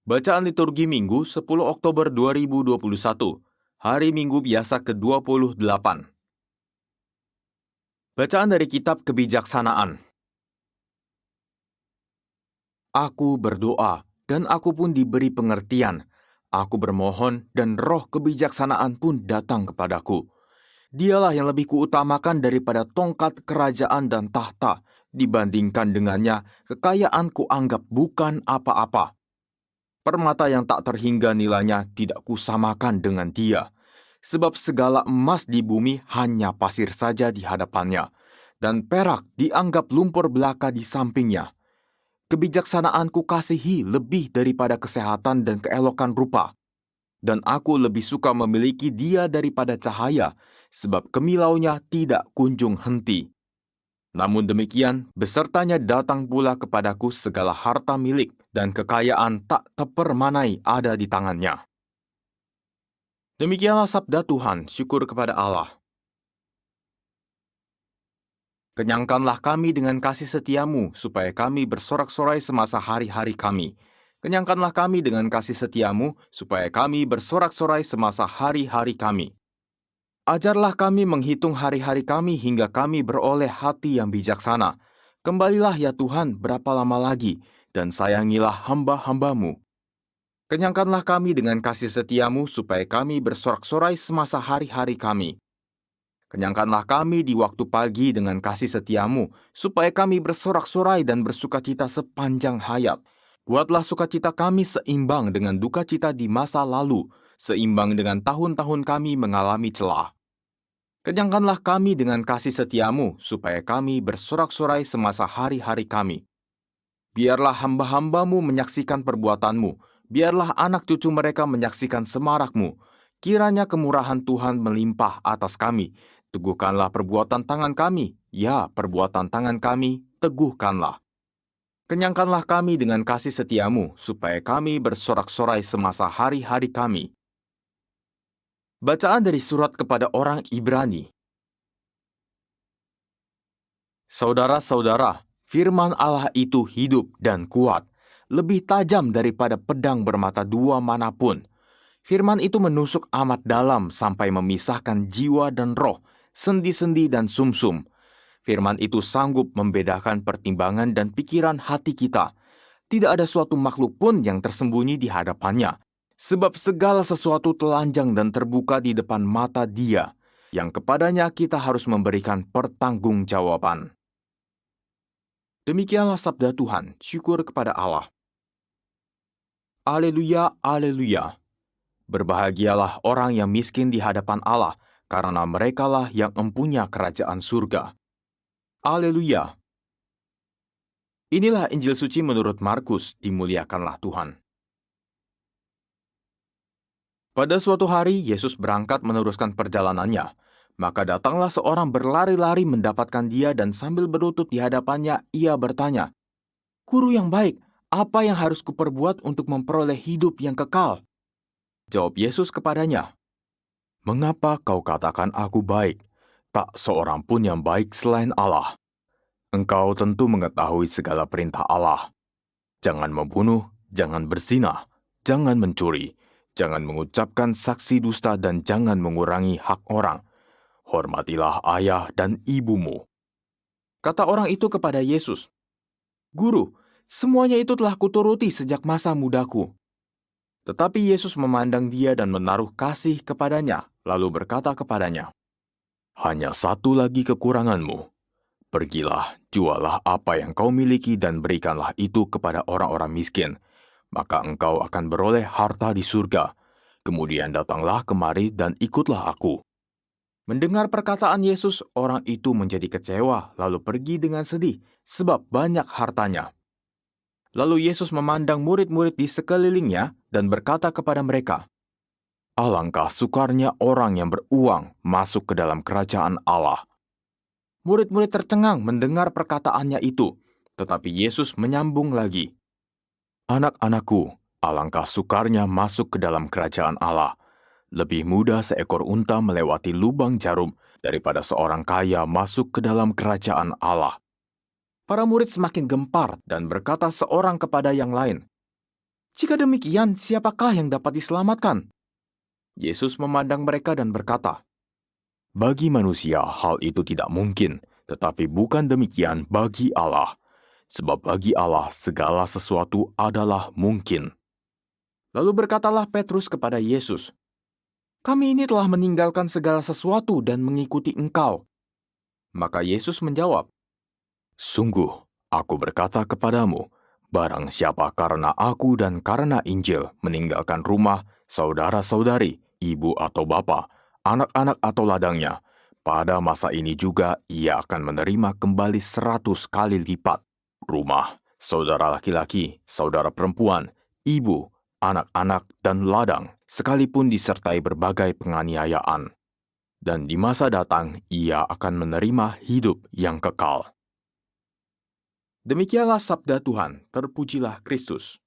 Bacaan Liturgi Minggu 10 Oktober 2021, Hari Minggu Biasa ke-28. Bacaan dari Kitab Kebijaksanaan. Aku berdoa, dan aku pun diberi pengertian. Aku bermohon, dan roh kebijaksanaan pun datang kepadaku. Dialah yang lebih kuutamakan daripada tongkat kerajaan dan tahta. Dibandingkan dengannya, kekayaan kuanggap bukan apa-apa. Permata yang tak terhingga nilainya tidak kusamakan dengan dia. Sebab segala emas di bumi hanya pasir saja di hadapannya, dan perak dianggap lumpur belaka di sampingnya. Kebijaksanaan kukasihi lebih daripada kesehatan dan keelokan rupa, dan aku lebih suka memiliki dia daripada cahaya, sebab kemilaunya tidak kunjung henti. Namun demikian, besertanya datang pula kepadaku segala harta milik dan kekayaan tak terpermanai ada di tangannya. Demikianlah sabda Tuhan, syukur kepada Allah. Kenyangkanlah kami dengan kasih setiamu, supaya kami bersorak-sorai semasa hari-hari kami. Kenyangkanlah kami dengan kasih setiamu, supaya kami bersorak-sorai semasa hari-hari kami. Ajarlah kami menghitung hari-hari kami hingga kami beroleh hati yang bijaksana. Kembalilah ya Tuhan berapa lama lagi, dan sayangilah hamba-hambamu. Kenyangkanlah kami dengan kasih setiamu, supaya kami bersorak-sorai semasa hari-hari kami. Kenyangkanlah kami di waktu pagi dengan kasih setiamu, supaya kami bersorak-sorai dan bersukacita sepanjang hayat. Buatlah sukacita kami seimbang dengan duka cita di masa lalu, seimbang dengan tahun-tahun kami mengalami celah. Kenyangkanlah kami dengan kasih setiamu, supaya kami bersorak-sorai semasa hari-hari kami. Biarlah hamba-hambamu menyaksikan perbuatanmu, biarlah anak cucu mereka menyaksikan semarakmu. Kiranya kemurahan Tuhan melimpah atas kami. Teguhkanlah perbuatan tangan kami, ya perbuatan tangan kami, teguhkanlah. Kenyangkanlah kami dengan kasih setiamu, supaya kami bersorak-sorai semasa hari-hari kami. Bacaan dari surat kepada orang Ibrani. Saudara-saudara, firman Allah itu hidup dan kuat, lebih tajam daripada pedang bermata dua manapun. Firman itu menusuk amat dalam sampai memisahkan jiwa dan roh, sendi-sendi dan sumsum. Firman itu sanggup membedakan pertimbangan dan pikiran hati kita. Tidak ada suatu makhluk pun yang tersembunyi di hadapannya, sebab segala sesuatu telanjang dan terbuka di depan mata Dia, yang kepadanya kita harus memberikan pertanggungjawaban. Demikianlah sabda Tuhan, syukur kepada Allah. Aleluya, aleluya. Berbahagialah orang yang miskin di hadapan Allah, karena merekalah yang empunya kerajaan surga. Aleluya. Inilah Injil suci menurut Markus, dimuliakanlah Tuhan. Pada suatu hari, Yesus berangkat meneruskan perjalanannya. Maka datanglah seorang berlari-lari mendapatkan dia dan sambil berlutut di hadapannya, ia bertanya, "Guru yang baik, apa yang harus kuperbuat untuk memperoleh hidup yang kekal?" Jawab Yesus kepadanya, "Mengapa kau katakan aku baik? Tak seorang pun yang baik selain Allah. Engkau tentu mengetahui segala perintah Allah. Jangan membunuh, jangan berzina, jangan mencuri, jangan mengucapkan saksi dusta dan jangan mengurangi hak orang. Hormatilah ayah dan ibumu." Kata orang itu kepada Yesus, "Guru, semuanya itu telah kuturuti sejak masa mudaku." Tetapi Yesus memandang dia dan menaruh kasih kepadanya, lalu berkata kepadanya, "Hanya satu lagi kekuranganmu. Pergilah, jualah apa yang kau miliki dan berikanlah itu kepada orang-orang miskin, maka engkau akan beroleh harta di surga. Kemudian datanglah kemari dan ikutlah aku." Mendengar perkataan Yesus, orang itu menjadi kecewa, lalu pergi dengan sedih, sebab banyak hartanya. Lalu Yesus memandang murid-murid di sekelilingnya dan berkata kepada mereka, "Alangkah sukarnya orang yang beruang masuk ke dalam kerajaan Allah." Murid-murid tercengang mendengar perkataannya itu, tetapi Yesus menyambung lagi, "Anak-anakku, alangkah sukarnya masuk ke dalam kerajaan Allah. Lebih mudah seekor unta melewati lubang jarum daripada seorang kaya masuk ke dalam kerajaan Allah." Para murid semakin gempar dan berkata seorang kepada yang lain, Jika demikian, siapakah yang dapat diselamatkan? Yesus memandang mereka dan berkata, "Bagi manusia hal itu tidak mungkin, tetapi bukan demikian bagi Allah. Sebab bagi Allah segala sesuatu adalah mungkin." Lalu berkatalah Petrus kepada Yesus, "Kami ini telah meninggalkan segala sesuatu dan mengikuti Engkau." Maka Yesus menjawab, "Sungguh, aku berkata kepadamu, barang siapa karena aku dan karena Injil meninggalkan rumah, saudara-saudari, ibu atau bapa, anak-anak atau ladangnya, pada masa ini juga ia akan menerima kembali 100 kali lipat. Rumah, saudara laki-laki, saudara perempuan, ibu, anak-anak, dan ladang, sekalipun disertai berbagai penganiayaan. Dan di masa datang ia akan menerima hidup yang kekal." Demikianlah sabda Tuhan, terpujilah Kristus.